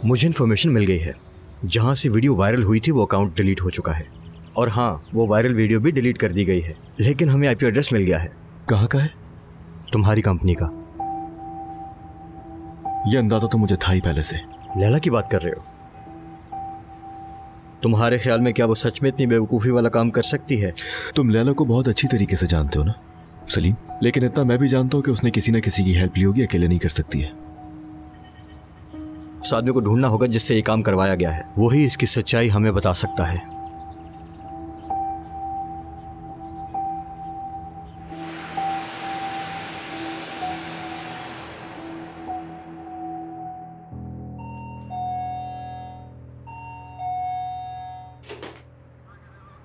मुझे इन्फॉर्मेशन मिल गई है, जहाँ से वीडियो वायरल हुई थी वो अकाउंट डिलीट हो चुका है। और हाँ, वो वायरल वीडियो भी डिलीट कर दी गई है, लेकिन हमें आईपी एड्रेस मिल गया है। कहाँ का है? तुम्हारी कंपनी का। ये अंदाजा तो मुझे था ही पहले से। लैला की बात कर रहे हो? तुम्हारे ख्याल में क्या वो सच में इतनी बेवकूफ़ी वाला काम कर सकती है? तुम लैला को बहुत अच्छी तरीके से जानते हो ना सलीम, लेकिन इतना मैं भी जानता हूँ कि उसने किसी न किसी की हेल्प ली होगी, अकेले नहीं कर सकती है। उस आदमी को ढूंढना होगा जिससे ये काम करवाया गया है, वही इसकी सच्चाई हमें बता सकता है।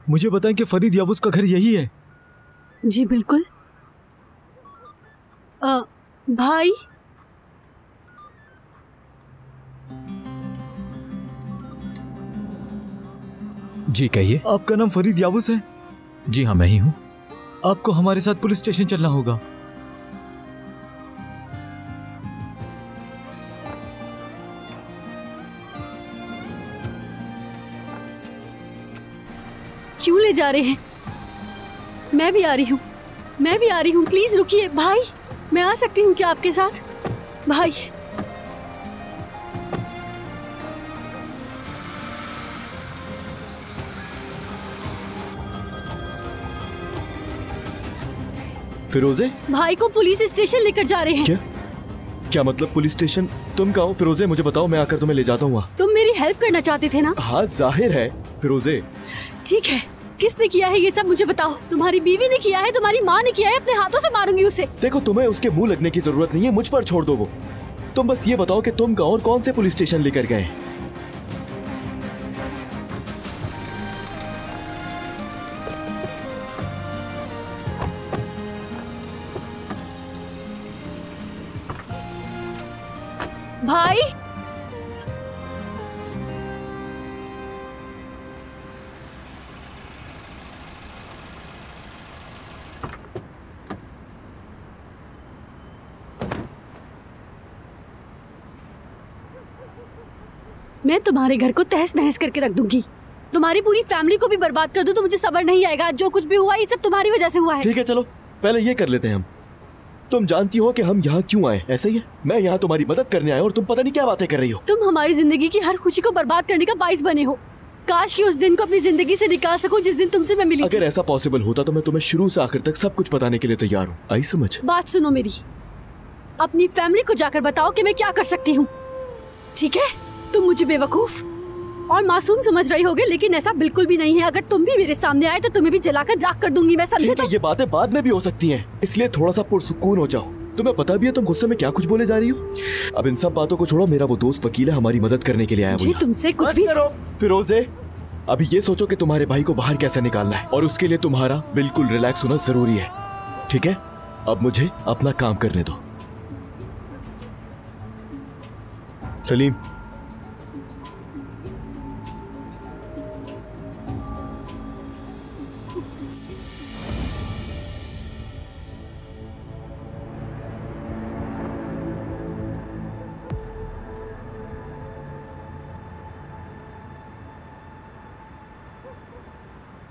मुझे बताएं कि फरीद यावूस का घर यही है? जी बिल्कुल। भाई, जी कहिए। आपका नाम फरीद यावूस है? जी हाँ, मैं ही हूँ। आपको हमारे साथ पुलिस स्टेशन चलना होगा। क्यों ले जा रहे हैं? मैं भी आ रही हूँ, मैं भी आ रही हूँ। प्लीज रुकिए भाई, मैं आ सकती हूँ क्या आपके साथ? भाई फिरोजे? भाई को पुलिस स्टेशन लेकर जा रहे हैं। क्या? क्या मतलब पुलिस स्टेशन? तुम कहाँ हो फिरोजे? मुझे बताओ, मैं आकर तुम्हें ले जाता हूँ। तुम मेरी हेल्प करना चाहते थे ना? हाँ जाहिर है फिरोजे। ठीक है, किसने किया है ये सब मुझे बताओ। तुम्हारी बीवी ने किया है, तुम्हारी माँ ने किया है, अपने हाथों से मारूंगी उसे। देखो, तुम्हें उसके मुंह लगने की जरूरत नहीं है, मुझ पर छोड़ दो वो। तुम बस ये बताओ कि तुम कहाँ और कौन से पुलिस स्टेशन लेकर गए? भाई मैं तुम्हारे घर को तहस नहस करके रख दूंगी, तुम्हारी पूरी फैमिली को भी बर्बाद कर दूं तो मुझे सब्र नहीं आएगा। जो कुछ भी हुआ ये सब तुम्हारी वजह से हुआ है। ठीक है, चलो पहले ये कर लेते हैं हम। तुम जानती हो कि हम यहाँ क्यों आए? ऐसे ही है, मैं यहाँ तुम्हारी मदद करने आया और तुम पता नहीं क्या बातें कर रही हो। तुम हमारी जिंदगी की हर खुशी को बर्बाद करने का बाइस बने हो। काश कि उस दिन को अपनी जिंदगी से निकाल सकूं जिस दिन तुमसे मैं मिली थी। अगर ऐसा पॉसिबल होता तो मैं तुम्हें शुरू से आखिर तक सब कुछ बताने के लिए तैयार हूँ। आई समझ? बात सुनो मेरी, अपनी फैमिली को जाकर बताओ कि मैं क्या कर सकती हूँ। ठीक है? तुम मुझे बेवकूफ और मासूम समझ रही होगे, लेकिन ऐसा बिल्कुल भी नहीं है। अगर तुम भी मेरे सामने आए तो तुम्हें भी जलाकर राख कर दूंगी मैं, समझे? ठीक है, ये बातें बाद में भी हो सकती हैं, इसलिए थोड़ा सा पुरसुकून हो जाओ। तुम्हें पता भी है तुम गुस्से में क्या कुछ बोले जा रही हो। अब इन सब बातों को छोड़ो, मेरा वो दोस्त वकील है, हमारी मदद करने के लिए आया। मुझे तुमसे कुछ भी करो फिरोजे। अभी ये सोचो कि तुम्हारे भाई को बाहर कैसे निकालना है, और उसके लिए तुम्हारा बिल्कुल रिलैक्स होना जरूरी है। ठीक है, अब मुझे अपना काम करने दो। सलीम,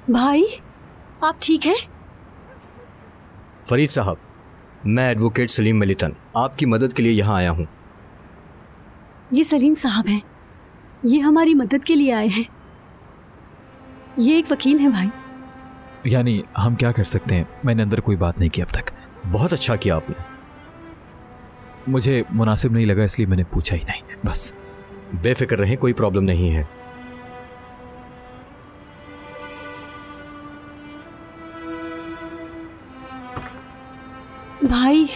भाई आप ठीक हैं? फरीद साहब, मैं एडवोकेट सलीम मलितन आपकी मदद के लिए यहाँ आया हूँ। ये सलीम साहब हैं, ये हमारी मदद के लिए आए हैं। ये एक वकील हैं भाई। यानी हम क्या कर सकते हैं? मैंने अंदर कोई बात नहीं की अब तक। बहुत अच्छा किया आपने। मुझे मुनासिब नहीं लगा इसलिए मैंने पूछा ही नहीं, बस। बेफिक्र रहें, कोई प्रॉब्लम नहीं है। भाई